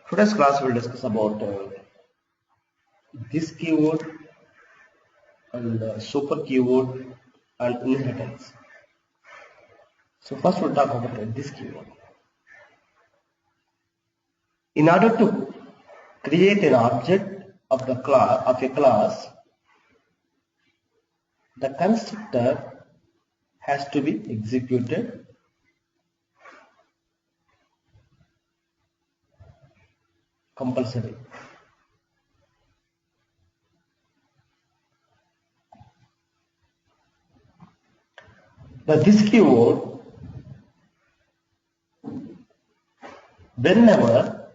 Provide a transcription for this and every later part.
Today's class will discuss about this keyword and super keyword and inheritance. So first we'll talk about this keyword. In order to create an object of the class, the constructor has to be executed compulsory. Now this keyword, whenever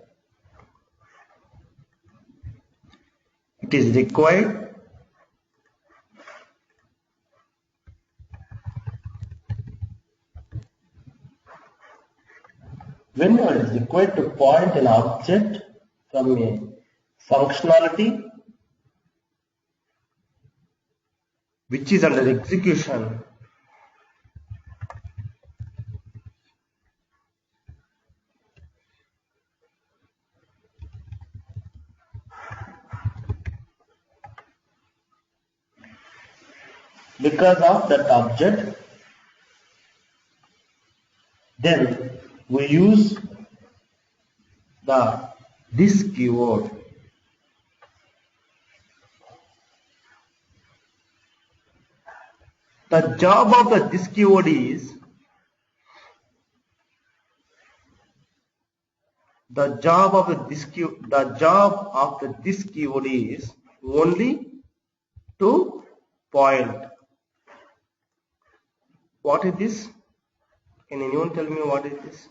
it is required, to point an object from a functionality which is under execution because of that object, then we use this keyword. The job of this keyword is only to point. What is this? Can anyone tell me what is this?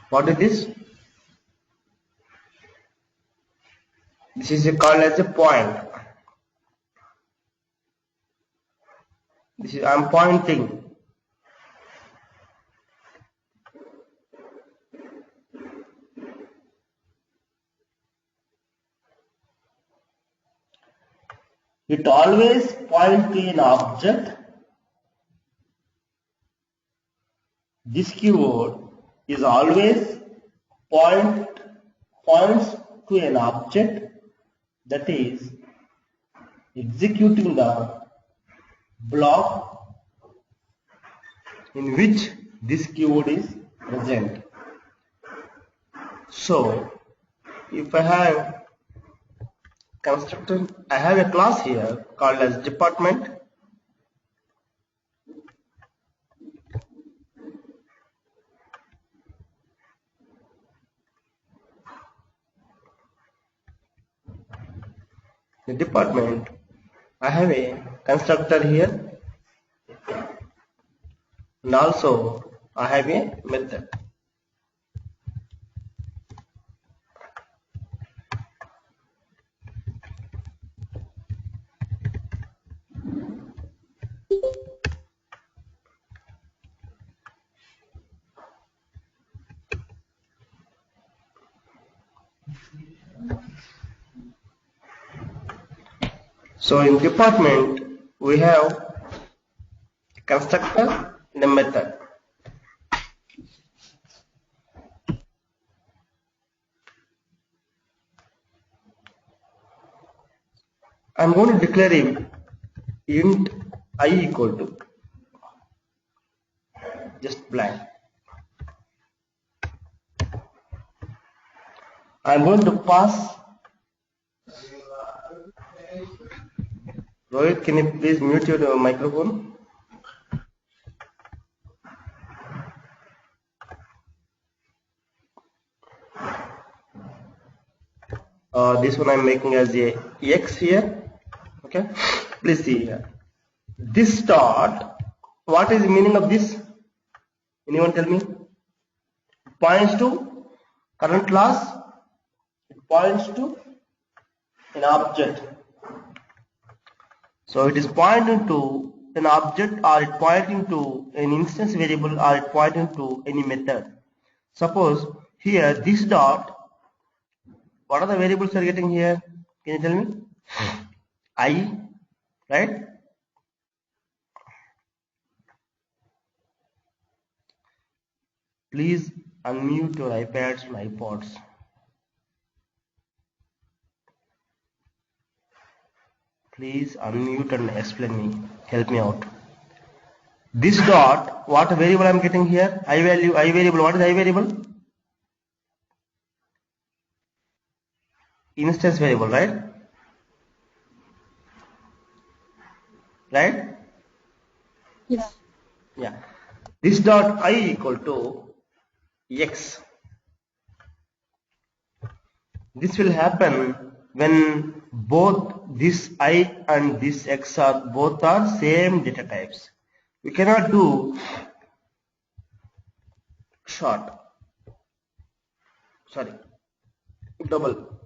What is this? This is called as a point. This is I'm pointing. It always points to an object. This keyword is always points to an object that is executing the block in which this keyword is present. So if I have constructor, I have a class here called as department. The department, I have a constructor here, and also I have a method. So in department we have a constructor and a method. I'm going to declare int I equal to just blank. I'm going to pass. Rohit, can you please mute your microphone? This one I'm making as a x here. Okay, please see here. This dot. What is the meaning of this? Anyone tell me? It points to current class. It points to an object. So it is pointing to an object or it pointing to an instance variable or it pointing to any method. Suppose here this dot, what are the variables you are getting here? Can you tell me? I, right? Please unmute your iPads and iPods. Please unmute and explain me. Help me out. This dot, what variable I am getting here? I value, I variable. What is I variable? Instance variable, right? Right? Yes. Yeah. This dot I equal to x. This will happen when both this I and this x are both are same data types. We cannot do double.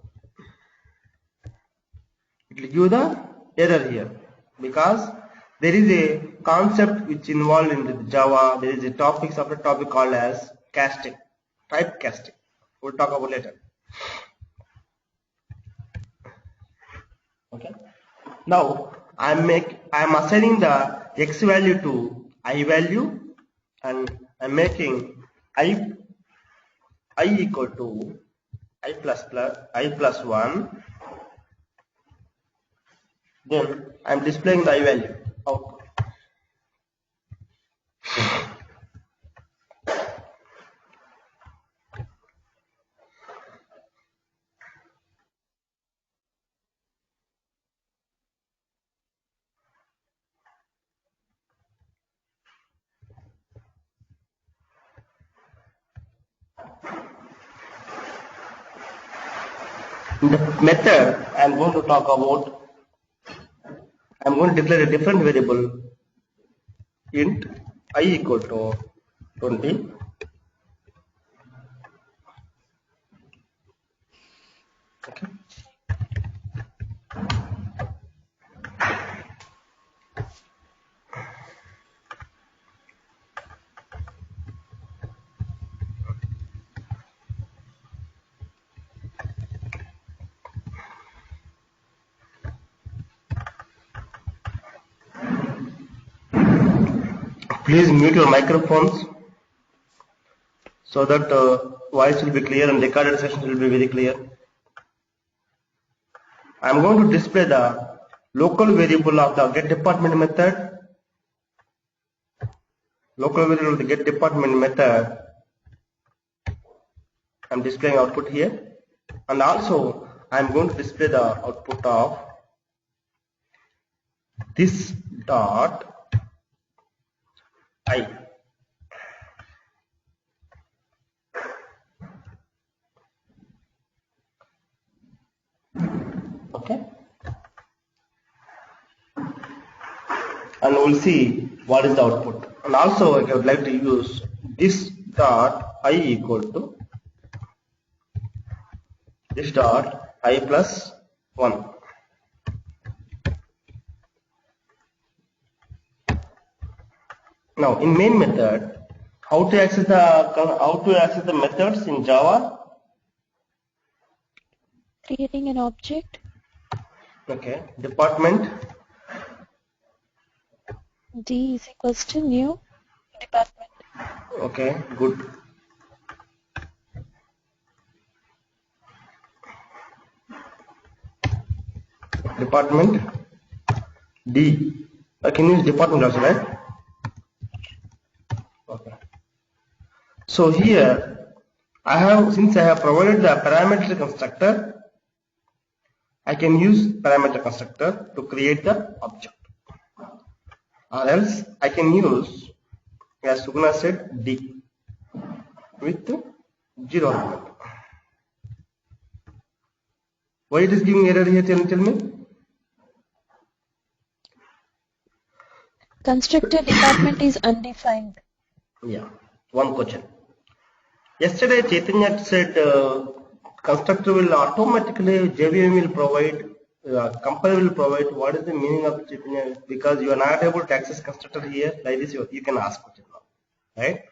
It will give the error here because there is a concept which involved in the Java. There is a topic, separate topic called as casting, type casting. We'll talk about later. Okay. Now I'm assigning the x value to I value, and I'm making I equal to I plus 1. Then I'm displaying the I value output. In the method, I'm going to talk about, I'm going to declare a different variable, int I equal to 20. Okay. Please mute your microphones so that voice will be clear and recorded session will be very clear. I am going to display the local variable of the get department method. Local variable of the get department method. I am displaying output here, and also I am going to display the output of this dot I. Okay, and we'll see what is the output. And also I would like to use this dot I equal to this dot I plus 1. Now in main method, how to access the methods in Java? Creating an object. Okay, department D is equals to new department. Okay, good. Department D. I can use department also, right? Okay. So here since I have provided the parameter constructor, I can use parameter constructor to create the object. Or else I can use, as Sugna said, D with 0 argument. Why it is giving error here? Tell me. Constructor department is undefined. Yeah, one question. Yesterday Chaitanya said constructor will automatically, JVM will provide compiler will provide what is the meaning of because you are not able to access constructor here like this. You can ask question now, right?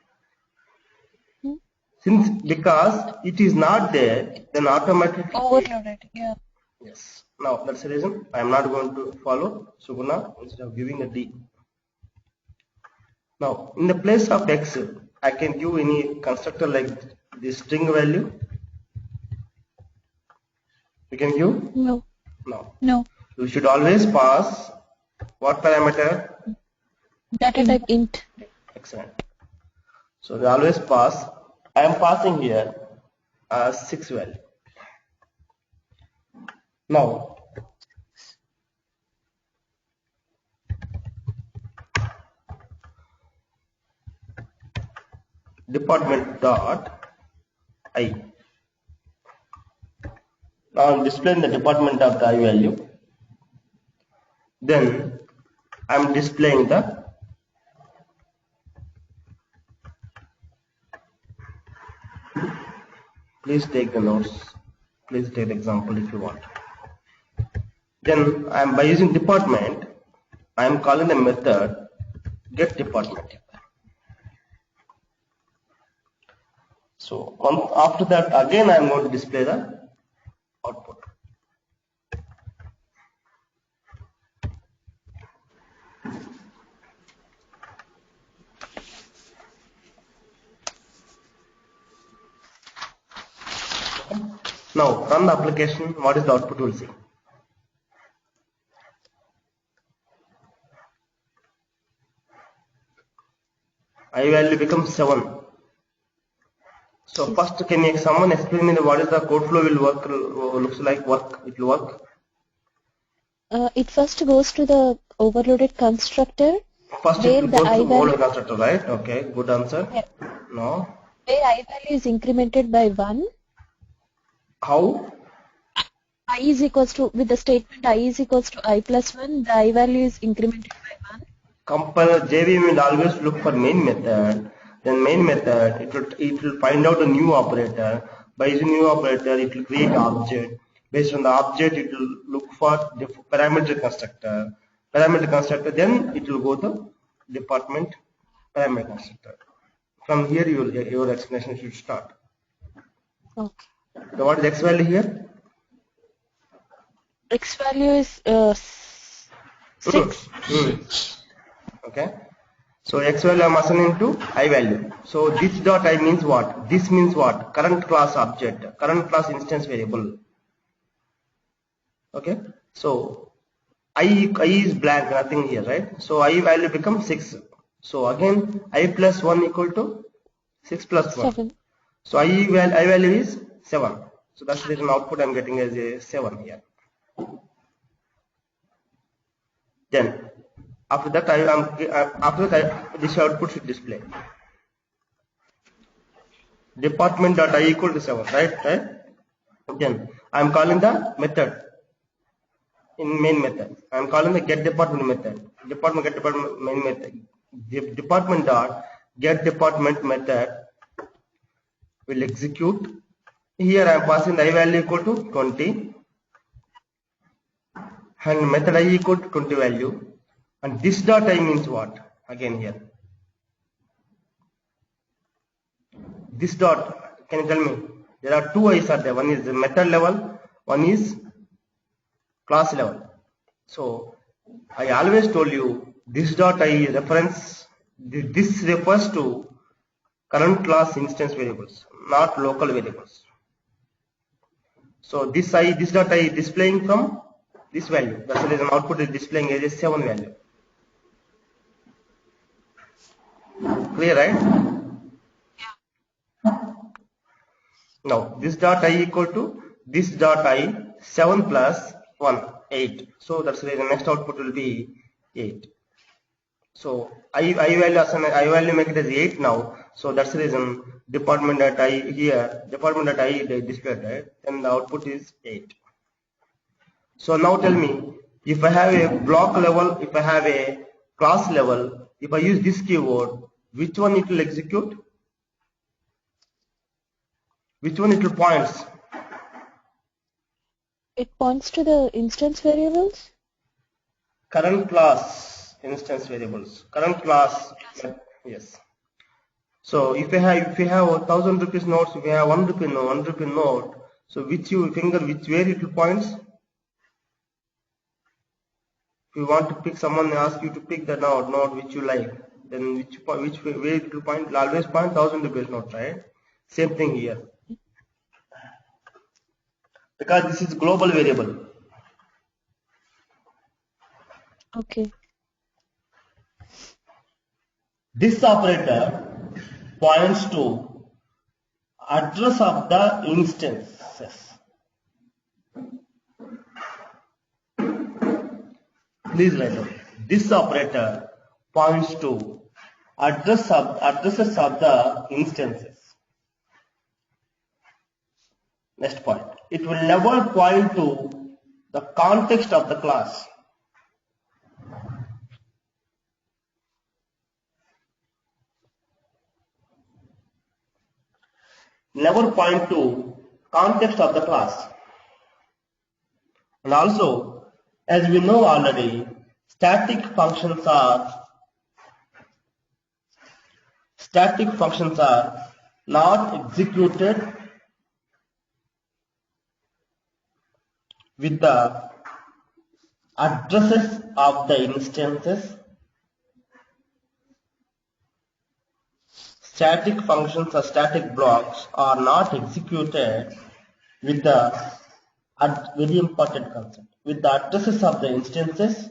Since because it is not there, then automatically Overloaded. Yeah. yes. Now that's the reason I am not going to follow Suguna instead of giving a D. Now in the place of X, I can give any constructor like the string value. You can give? No. No. No. You should always pass what parameter? Data type int. Excellent. So we always pass. I am passing here 6 value. Now department dot I. Now I'm displaying the department of the I value. Then I'm displaying the please take the notes. Please take the example if you want. Then I'm by using department, I am calling the method get department. So after that again I am going to display the output. Now run the application. What is the output we'll see? I value becomes 7. So first, can someone explain me what is the code flow will work looks like? It will work. It first goes to the overloaded constructor. First where it will the go to I overloaded value, constructor, right? Okay, good answer. Yeah. No. where I value is incremented by 1. How? I is equals to, with the statement I is equals to I plus 1, the I value is incremented by 1. Compiler JVM will always look for main method. Then main method it will find out a new operator. By using new operator, it will create object. Based on the object, it will look for the parameter constructor. Parameter constructor, then it will go to department parameter constructor. From here, your explanation should start. Okay. So what is X value here? X value is 6. Okay. So X value I am assigning to I value. So this dot I means what? This means what? Current class object, current class instance variable. Okay. So I is blank, nothing here, right? So I value becomes 6. So again I plus 1 equal to 6 plus 1. 7. So I value is 7. So that's the reason output I am getting as a 7 here. Then after that this output should display department dot I equal to 7, right? Then I am calling the method in main method. I am calling the get department method. Department get department main method. Department dot get department method will execute. Here I am passing the I value equal to 20 and method I equal to 20 value. And this dot I means what? Again here. This dot, can you tell me? There are two I's are there. One is the method level, one is class level. So I always told you this dot I reference, this refers to current class instance variables, not local variables. So this dot I displaying from this value. That's the reason output is displaying as a 7 value. Clear, right? Now this dot I equal to this dot I 7 plus 1 8. So that's the reason next output will be 8. So I value make it as 8 now. So that's the reason department dot I here they displayed, right? And the output is 8. So now tell me, if I have a block level, if I have a class level, if I use this keyword, which one it will execute? Which one it will points? It points to the instance variables. Current class instance variables. Current class. Yes. So if you have 1,000 rupees notes, if you have 1 rupee note, so which where it will points? If you want to pick, someone ask you to pick the note which you like, then which way it will point? It will always point 1,000 rupees note, right? Same thing here. Because this is global variable. Okay. This operator points to address of the instances. Please write down. This operator points to addresses of the instances. Next point. It will never point to the context of the class. Never point to context of the class. And also, as we know already, static functions are not executed with the addresses of the instances. Static functions or static blocks are not executed with the very important concept, with the addresses of the instances,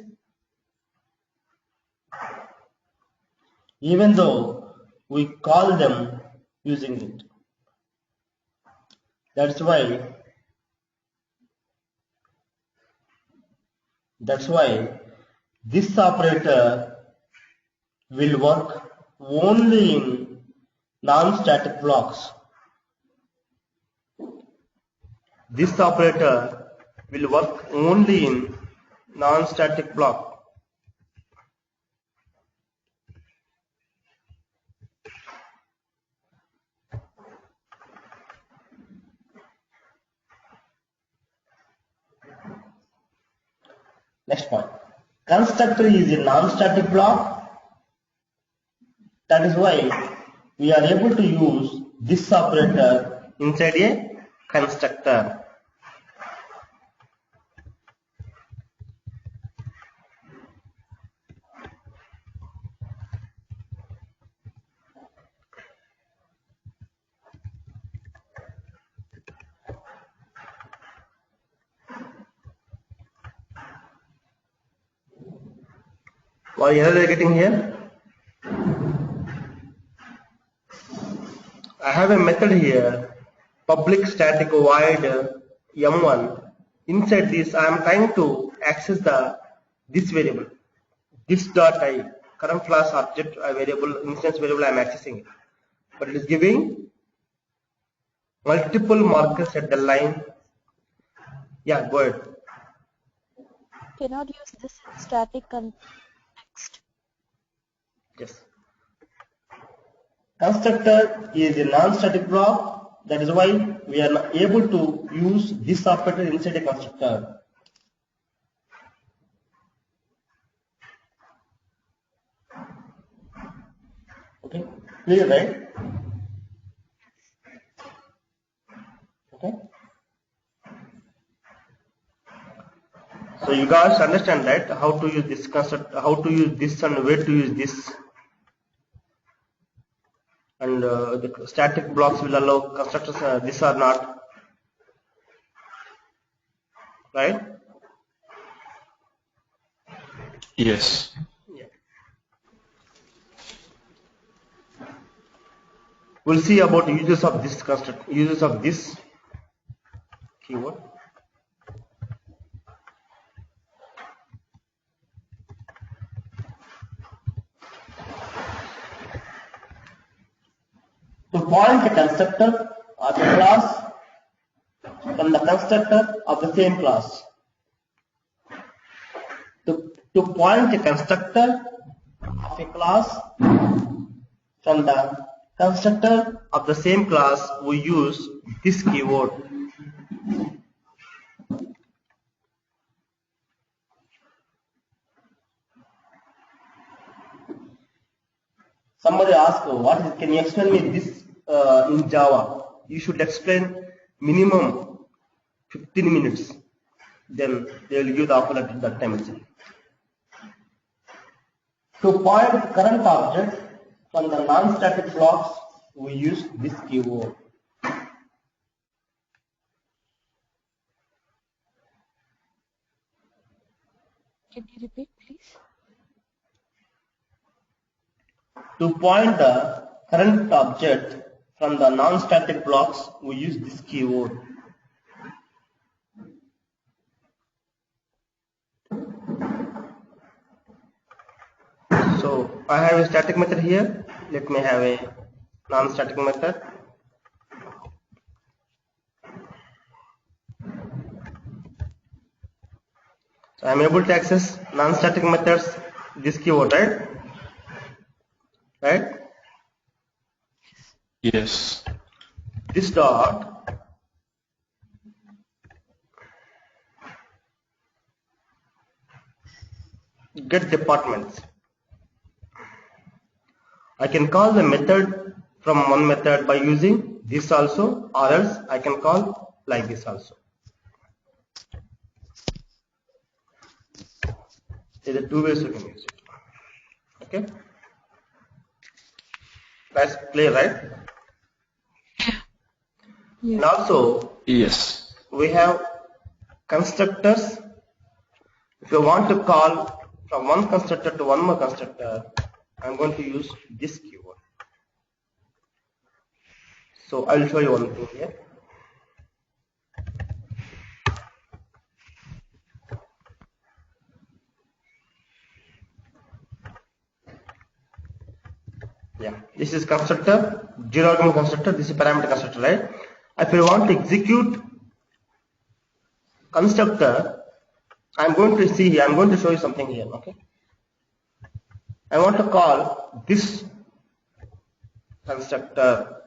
even though we call them using it. That's why this operator will work only in non-static blocks. This operator will work only in non-static block. Next point. Constructor is a non-static block. That is why we are able to use this operator inside a constructor. What error are you getting here? I have a method here, public static void m1. Inside this, I am trying to access this variable, this dot I, current class object variable, instance variable. I am accessing it, but it is giving multiple markers at the line. Yeah, go ahead. Cannot use this in static context. Yes. Constructor is a non-static block. That is why we are not able to use this operator inside a constructor. Okay, clear, right? Okay. So you guys understand that how to use this construct, how to use this, and where to use this. And the static blocks will allow constructors. These are not, right? Yes. Yeah. We'll see about uses of this construct, uses of this keyword. To point a constructor of a class from the constructor of the same class. To point a constructor of a class from the constructor of the same class, we use this keyword. Somebody asked, what is, can you explain me this in Java? You should explain minimum 15 minutes. Then they will give the offer letter at that time itself. To point current object from the non-static blocks, we use this keyword. Can you repeat, please? To point the current object from the non-static blocks, we use this keyword. So I have a static method here. Let me have a non-static method. So I am able to access non-static methods, this keyword, right? Right? Yes. This dot get departments. I can call the method from one method by using this also, or else I can call like this also. There are two ways you can use it. Okay? That's clear, right? Yeah. And also, Yes. we have constructors. If you want to call from one constructor to one more constructor, I'm going to use this keyword. So I will show you one thing here. Yeah, this is constructor, zero argument constructor, this is parameter constructor, right? If you want to execute constructor, I'm going to see here, I'm going to show you something here, okay? I want to call this constructor.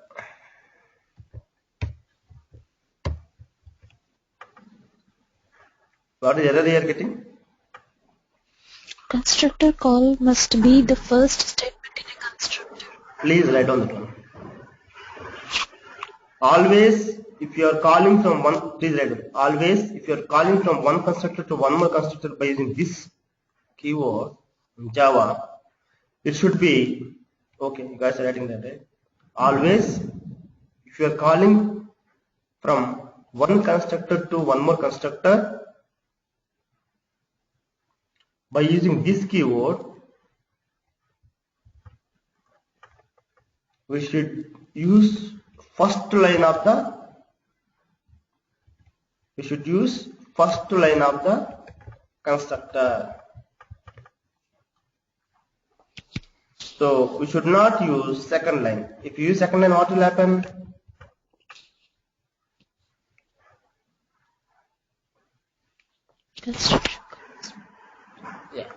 What is error you are getting? Constructor call must be the first statement in a constructor. Please write down that one. Always, if you are calling from one, please write down. Always, if you are calling from one constructor to one more constructor by using this keyword in Java, it should be, okay, you guys are writing that, right? Always, if you are calling from one constructor to one more constructor by using this keyword, we should use first line of the constructor. So we should not use second line. If you use second line, what will happen? Construction. Yeah.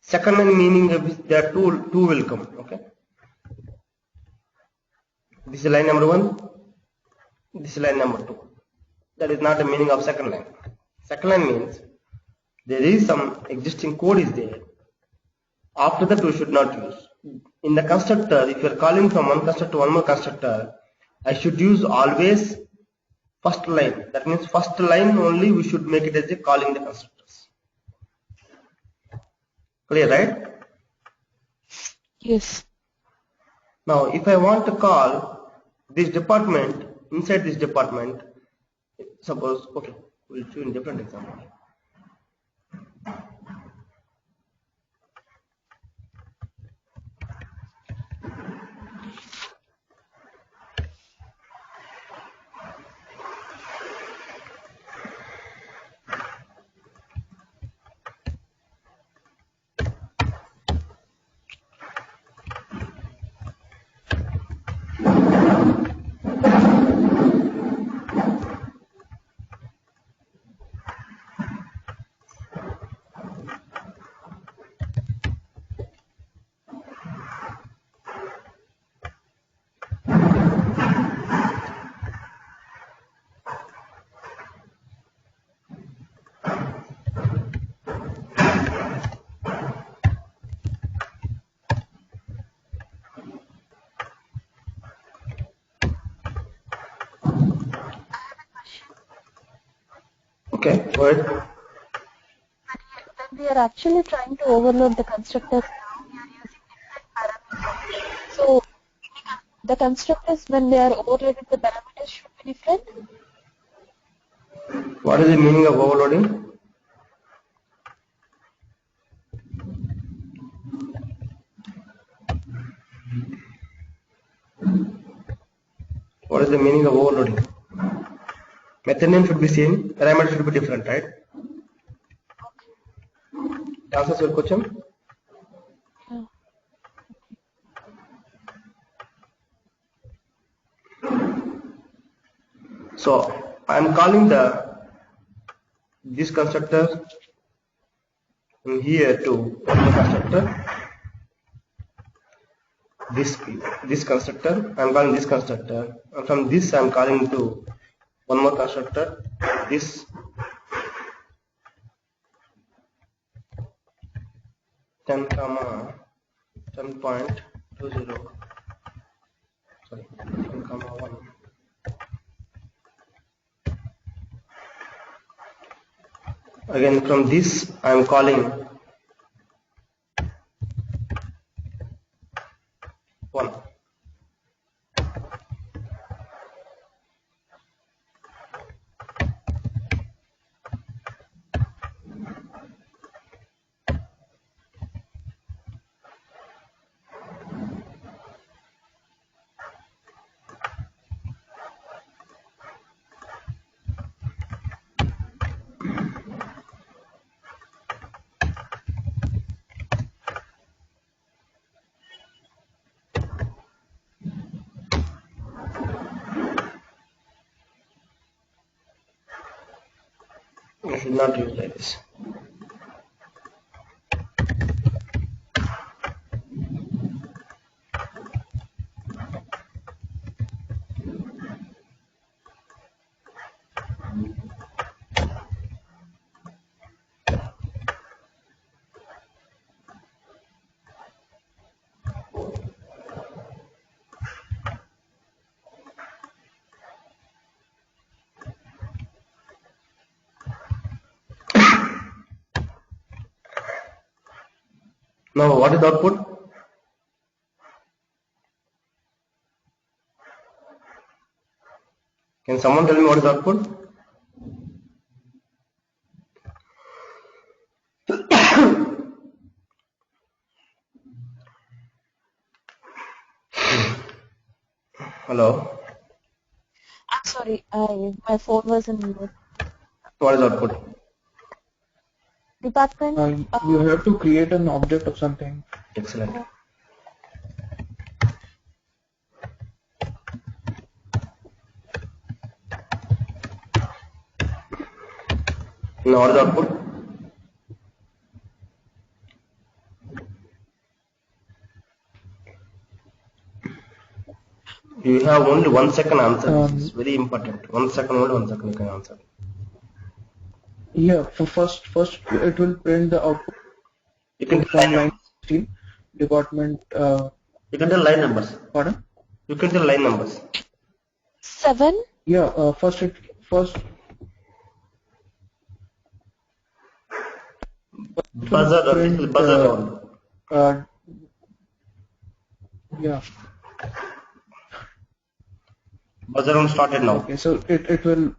Second line meaning there are two will come. Okay. This is line number 1. This is line number 2. That is not the meaning of second line. Second line means there is some existing code is there. After that we should not use. In the constructor, if you are calling from one constructor to one more constructor, I should use always first line. That means first line only we should make it as a calling the constructors. Clear, right? Yes. Now if I want to call this department, inside this department, suppose, okay, we'll do in different example. Okay, go ahead. When we are actually trying to overload the constructors now, we are using different parameters. So the constructors, when they are overloaded, the parameters should be different. What is the meaning of overloading? What is the meaning of overloading? Method name should be same, parameter should be different, right? Answers your question? Yeah. So I am calling this constructor from here to one more constructor. This constructor, I am calling this constructor, and from this I am calling to one more constructor. This 10, 10.20, sorry, 10, 1. Again from this I am calling 1. I should not use like this. Now what is the output? Can someone tell me what is the output? Hello? I'm sorry, my phone was in mute. What is the output? Department. You have to create an object of something. Excellent. Now what is the output? You have only 1 second answer. This is very important. 1 second, only 1 second you can answer. Yeah, first it will print the output You can tell from line line 16 department. You can tell line numbers. Pardon? You can tell line numbers. 7. Yeah, first Buzzer, this is buzzer round. Yeah. Buzzer round started now. Okay, so it will.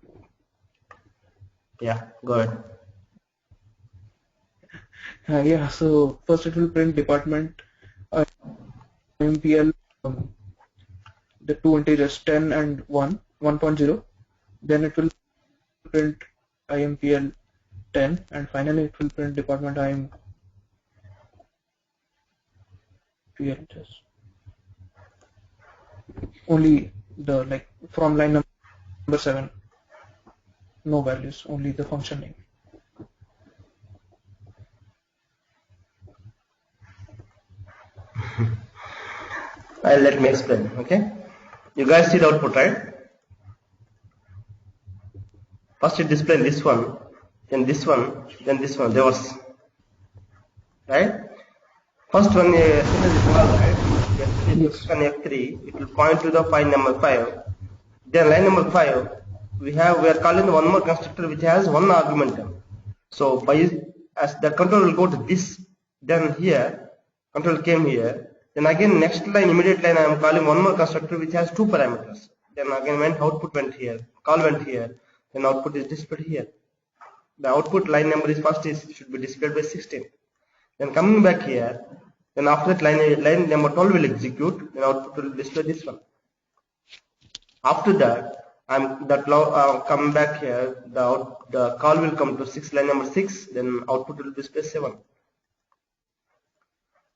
Yeah, go ahead. Yeah, so first it will print department MPL, the two integers 10 and 1.0. Then it will print IMPL 10, and finally it will print department IMPL just only the from line number 7. No values, only the function name. Let me explain. Okay, you guys see the output, right? First it displays this one, then this one, then this one. There was right. First one is right. F3, F3, it will point to the file number 5. Then line number 5, we are calling one more constructor which has one argument. So as the control will go to this, then here control came here, then again next line, immediate line, I am calling one more constructor which has two parameters. Then again output went here, call went here, then output is displayed here. The output line number should be displayed by 16. Then coming back here, then after that line number 12 will execute, then output will display this one. After that, come back here, the call will come to line number 6, then output will display 7.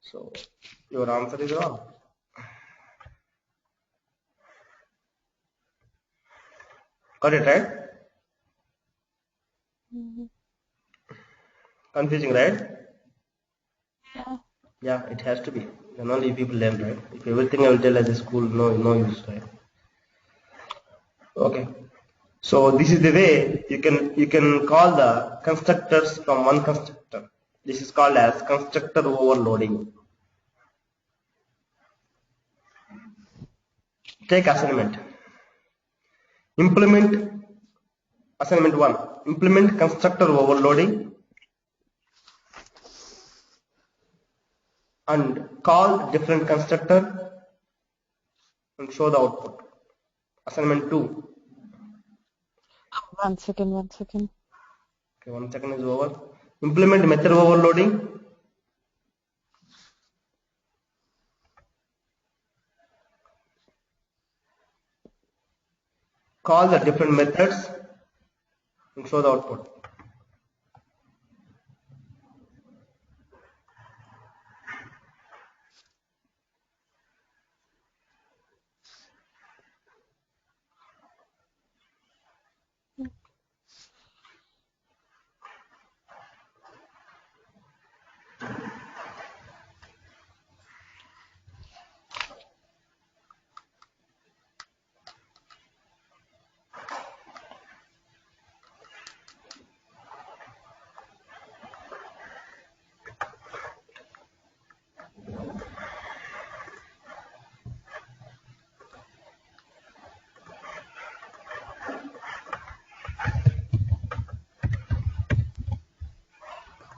So your answer is wrong. Got it, right? Confusing, right? Yeah. Yeah, it has to be. Then only people learn, right? If everything I will tell as a school, no use, right? Okay. So this is the way you can call the constructors from one constructor. This is called as constructor overloading. Take assignment. Implement assignment 1. Implement constructor overloading and call different constructor and show the output. Assignment 2. One second. Okay, 1 second is over. Implement method overloading. Call the different methods and show the output.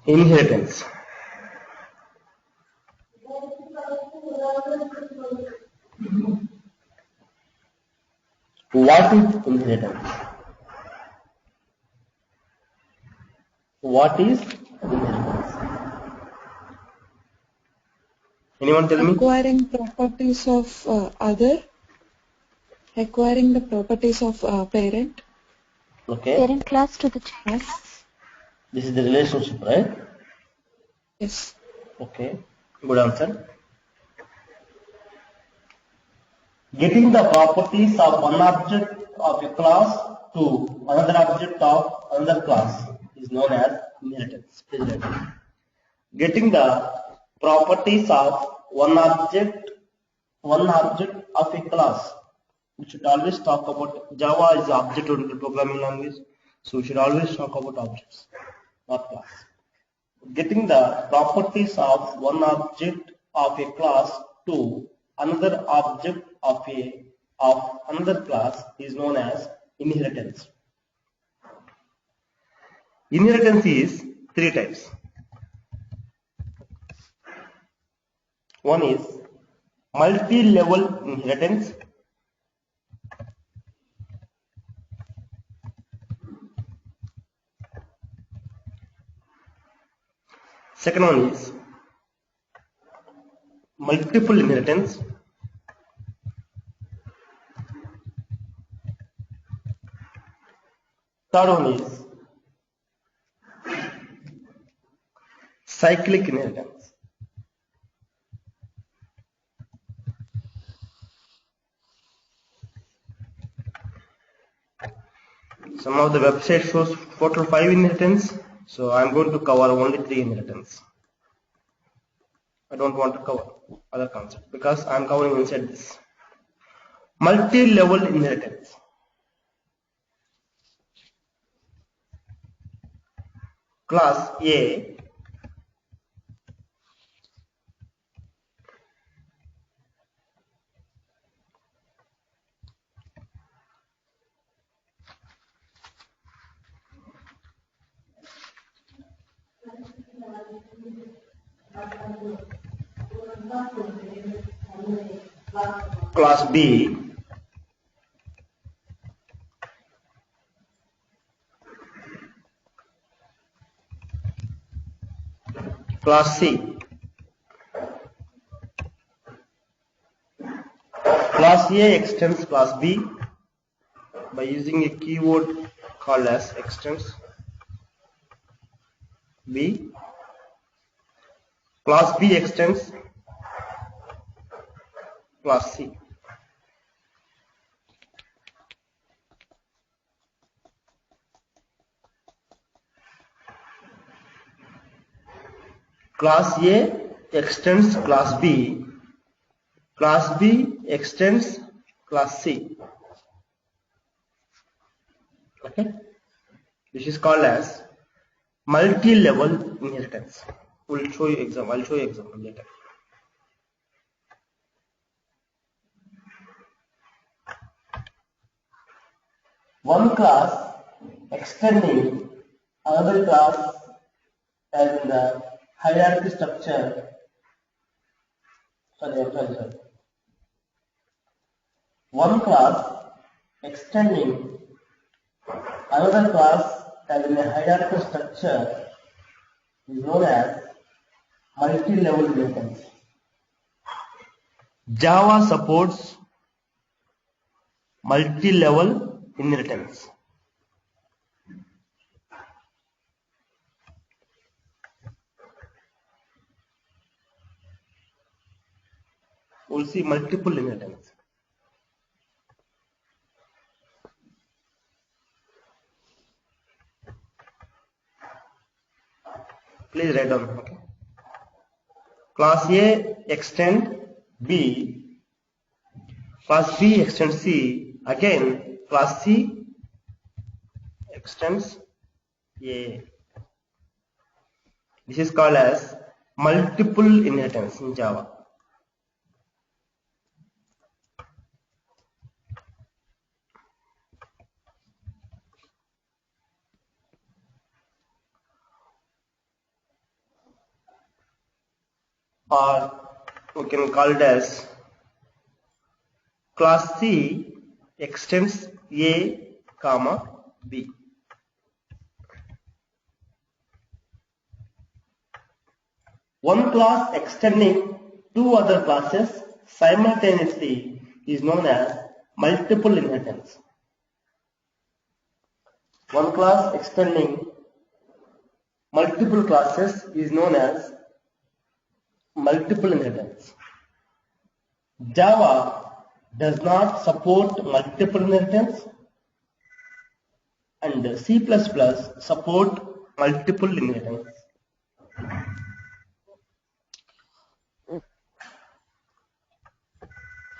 Inheritance. What is inheritance? What is inheritance? Anyone tell me? Acquiring properties of acquiring the properties of parent. Okay. Parent class to the child class. This is the relationship, right? Yes. Okay. Good answer. Getting the properties of one object of a class to another object of another class is known as inheritance. Please write it. Getting the properties of one object of a class. We should always talk about Java is object-oriented programming language, so we should always talk about objects, not class. Getting the properties of one object of a class to another object of another class is known as inheritance. Inheritance is 3 types. One is multi-level inheritance. Second one is multiple inheritance. Third one is cyclic inheritance. Some of the website shows total 5 inheritance, so I am going to cover only 3 inheritance. I don't want to cover other concepts because I am covering inside this. Multi-level inheritance. Class A class B, class C. Class A extends class B by using a keyword called as extends B. Class B extends class C. Class A extends class B. Class B extends class C. Okay, this is called as multi-level inheritance. We'll show you example. I'll show you example later. One class extending another class as in the hierarchy structure. Sorry. One class extending another class as in a hierarchical structure is known as multi-level inheritance. Java supports multi-level inheritance. We'll see multiple inheritance. Please write down. Okay. Class A extend B. Class B extends C. Again, class C extends A. This is called as multiple inheritance in Java. Or we can call it as class C extends A, comma B. One class extending two other classes simultaneously is known as multiple inheritance. One class extending multiple classes is known as multiple inheritance. Java does not support multiple inheritance, and C++ support multiple inheritance.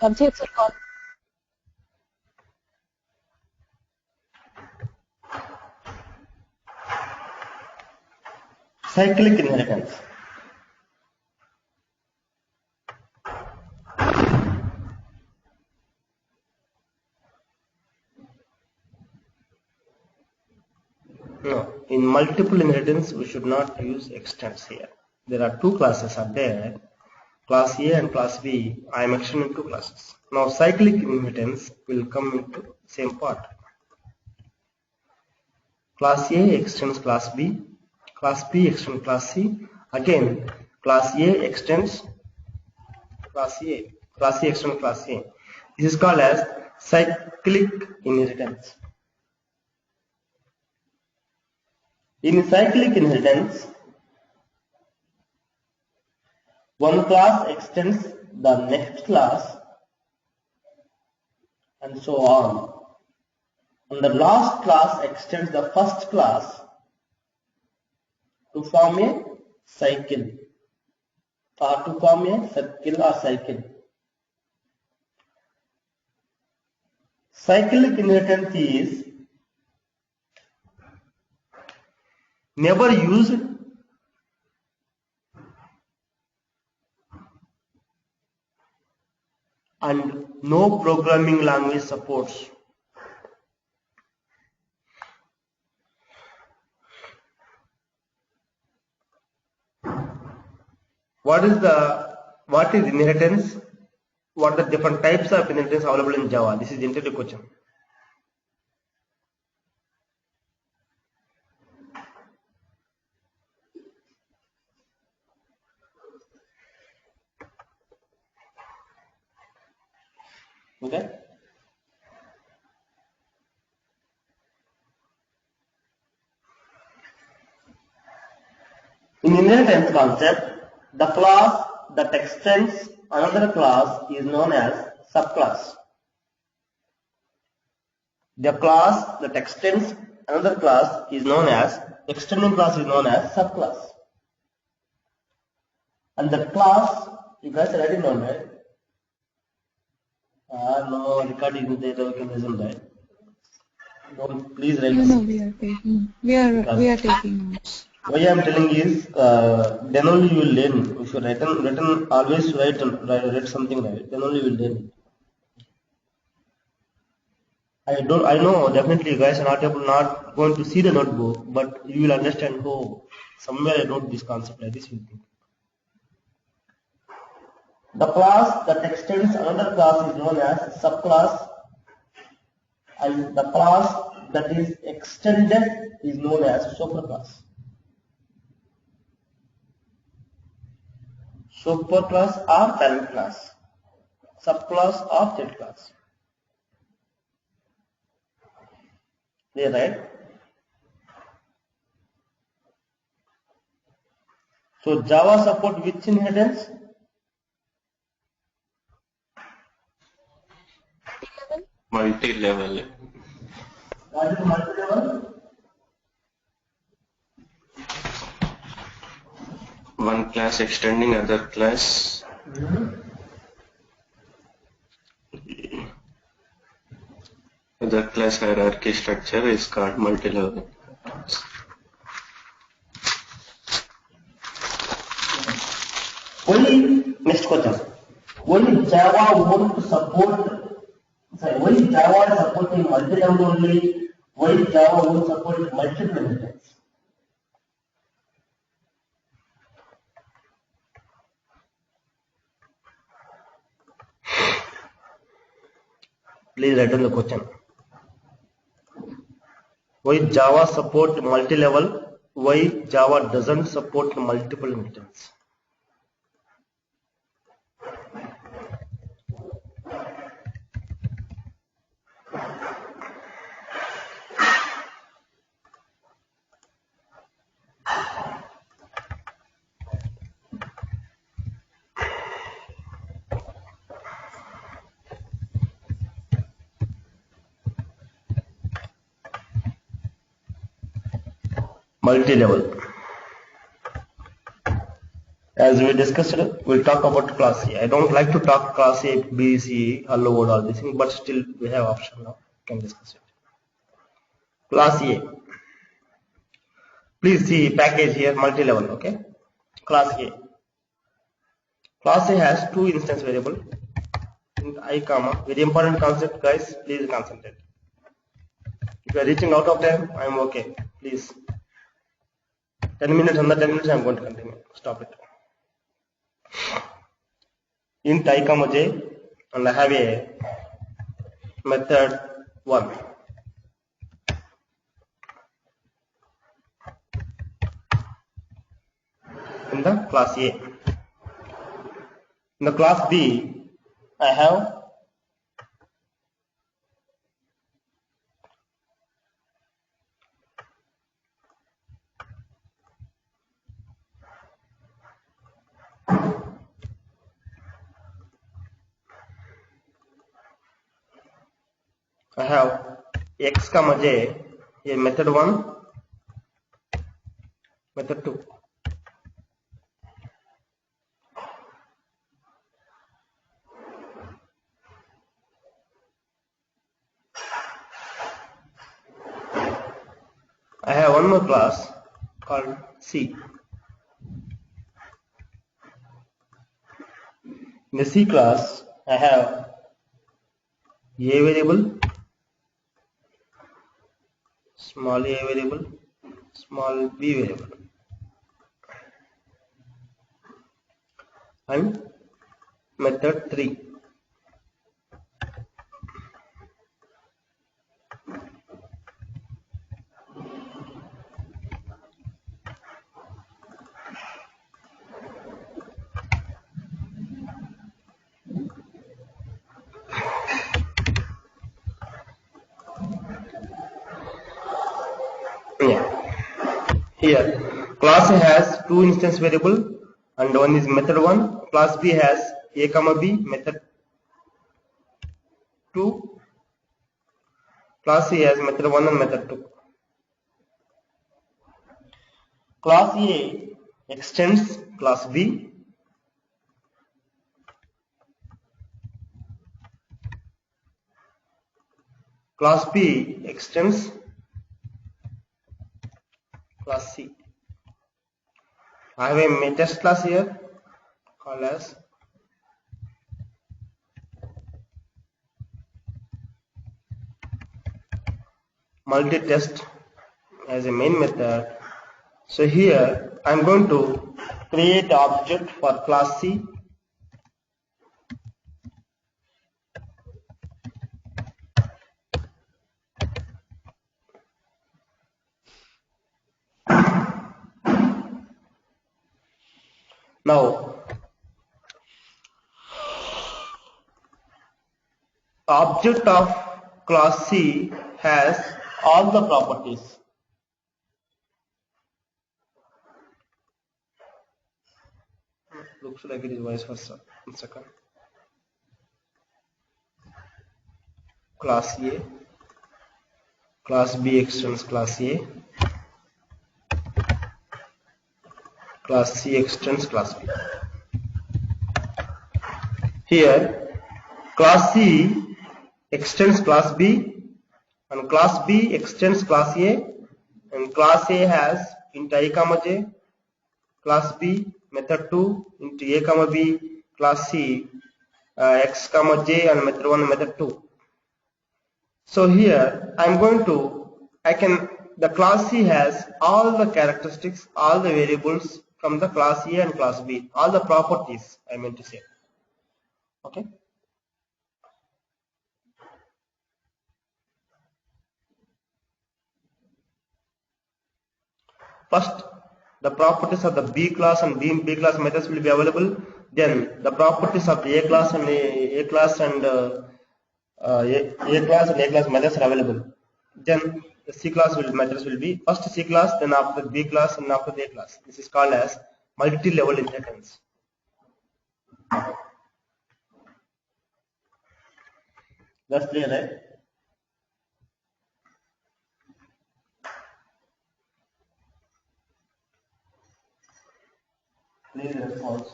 Subjects are called Cyclic inheritance. No, in multiple inheritance we should not use extends here. There are two classes are there, class A and class B. I am extending two classes. Now cyclic inheritance will come into same part. Class A extends class B, class B extends class C. Again, class A extends class A, class C extends class A. This is called as cyclic inheritance. In cyclic inheritance, one class extends the next class and so on. And the last class extends the first class to form a cycle or to form a circle or cycle. Cyclic inheritance is never used and no programming language supports. what is inheritance? What are the different types of inheritance available in Java? This is the interview question. Okay. In inheritance concept, the class that extends another class is known as subclass. The class that extends another class is known as extending class is known as subclass. And the class, you guys are writing down, right? No, recording is there, we can listen, right? Don't please write. No, we are taking. We are taking notes. Why I am telling is, then only you will learn. If you written always write something right, then only you will learn. I know definitely you guys are not going to see the notebook, but you will understand. Oh, somewhere I wrote this concept like this. You think. The class that extends another class is known as subclass, and the class that is extended is known as superclass. Superclass or parent class, subclass or third class. Clear, right? So Java support which inheritance? Multi-level. What is multi-level? One class extending other class. Other class hierarchy structure is called multi-level. Next question. Why Java won't support? Why Java is supporting multi-level only? Why Java won't support multiple inheritance? Please write down the question. Why Java support multi-level? Why Java doesn't support multiple inheritance? Multi-level. As we discussed, we'll talk about class A. I don't like to talk class A, B, C, hello world, all this thing, but still we have option now. We can discuss it. Class A. Please see package here, multi-level, okay? Class A. Class A has two instance variable. I comma, very important concept, guys. Please concentrate. If you are reaching out of time, I am okay. Please. 10 minutes, under 10 minutes, I am going to continue. Stop it. Int I comma j, and I have a method 1. In the class A. In the class B, I have x comma j, a method 1, method 2. I have one more class called C. In the C class, I have a variable, small a variable, small b variable. and method 3. Here, class A has two instance variable and one is method 1. Class B has A comma B, method 2. Class C has method 1 and method 2. Class A extends class B. Class B extends class C. I have a test class here called as multi-test as a main method. So here I am going to create object for class C. Now, object of class C has all the properties. Looks like it is vice versa. 1 second. Class A, class B extends class A, class C extends class B. Here, class C extends class B and class B extends class A, and class A has int I comma j, class B method 2 into A comma B, class C x comma j and method 1 and method 2. So here I am going to, the class C has all the characteristics, all the variables from the class A and class B, all the properties I meant to say. Okay. First, the properties of the B class and B class methods will be available. Then the properties of the A class and A class and A class methods are available. Then the C class methods will be first C class, then after the B class and after the A class. This is called as multi-level inheritance. That's clear, right? Please response.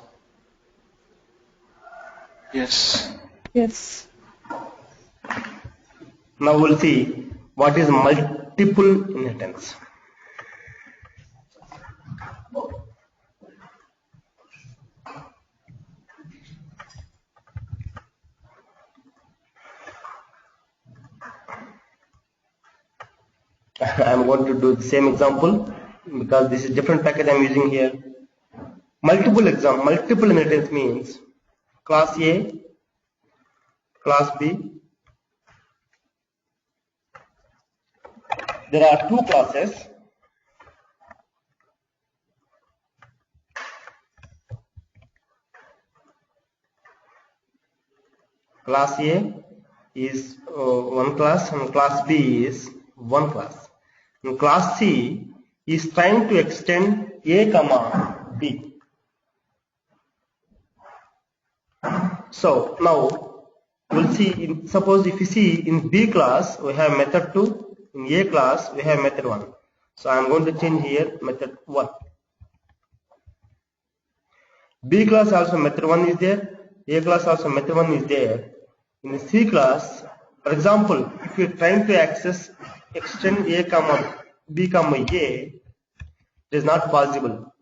Yes. Yes. Now we'll see what is multiple inheritance. I'm going to do the same example because this is different package I'm using here. Multiple inheritance means class A, class B. There are two classes. Class A is one class and class B is one class. And class C is trying to extend A comma B. So now we'll see, suppose if you see in B class we have method 2, in A class we have method 1. So I am going to change here method 1. B class also method 1 is there, A class also method 1 is there. In the C class, for example, if you are trying to extend A comma B comma A, it is not possible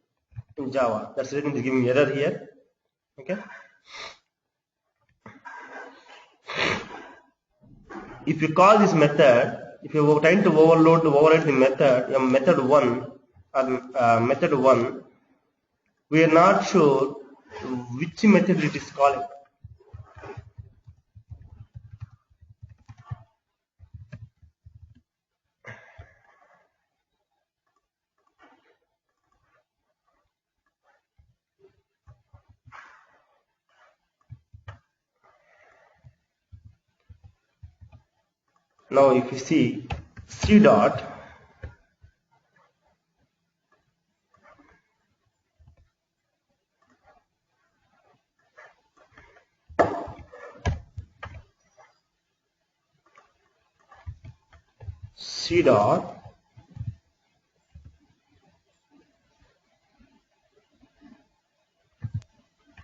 in Java. That's the reason it is giving error here. Okay. If you call this method, if you are trying to override the method 1 or method 1, we are not sure which method it is calling. Now if you see C dot, C dot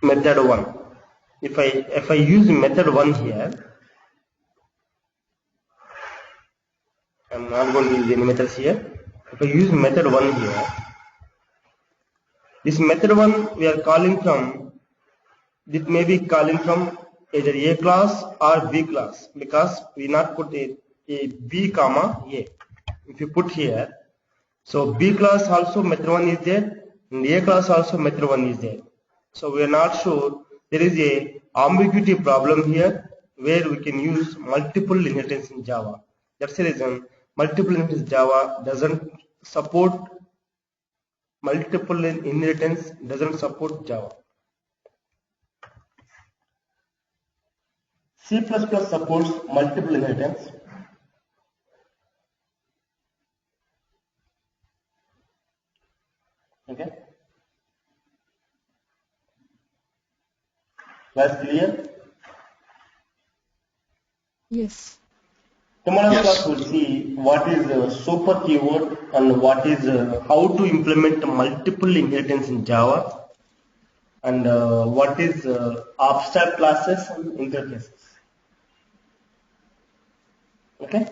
method 1. If I use method 1 here, I'm not going to use any methods here. If I use method 1 here, this method 1 we are calling from, it may be calling from either A class or B class, because we not put a B comma A. If you put here, so B class also method 1 is there, and A class also method 1 is there. So we are not sure. There is a ambiguity problem here where we can use multiple inheritance in Java. That's the reason multiple inheritance Java doesn't support multiple inheritance, doesn't support Java. C++ supports multiple inheritance. Okay. That's clear? Yes. Tomorrow's class will see what is super keyword and what is how to implement multiple inheritance in Java, and what is abstract classes and interfaces. Okay.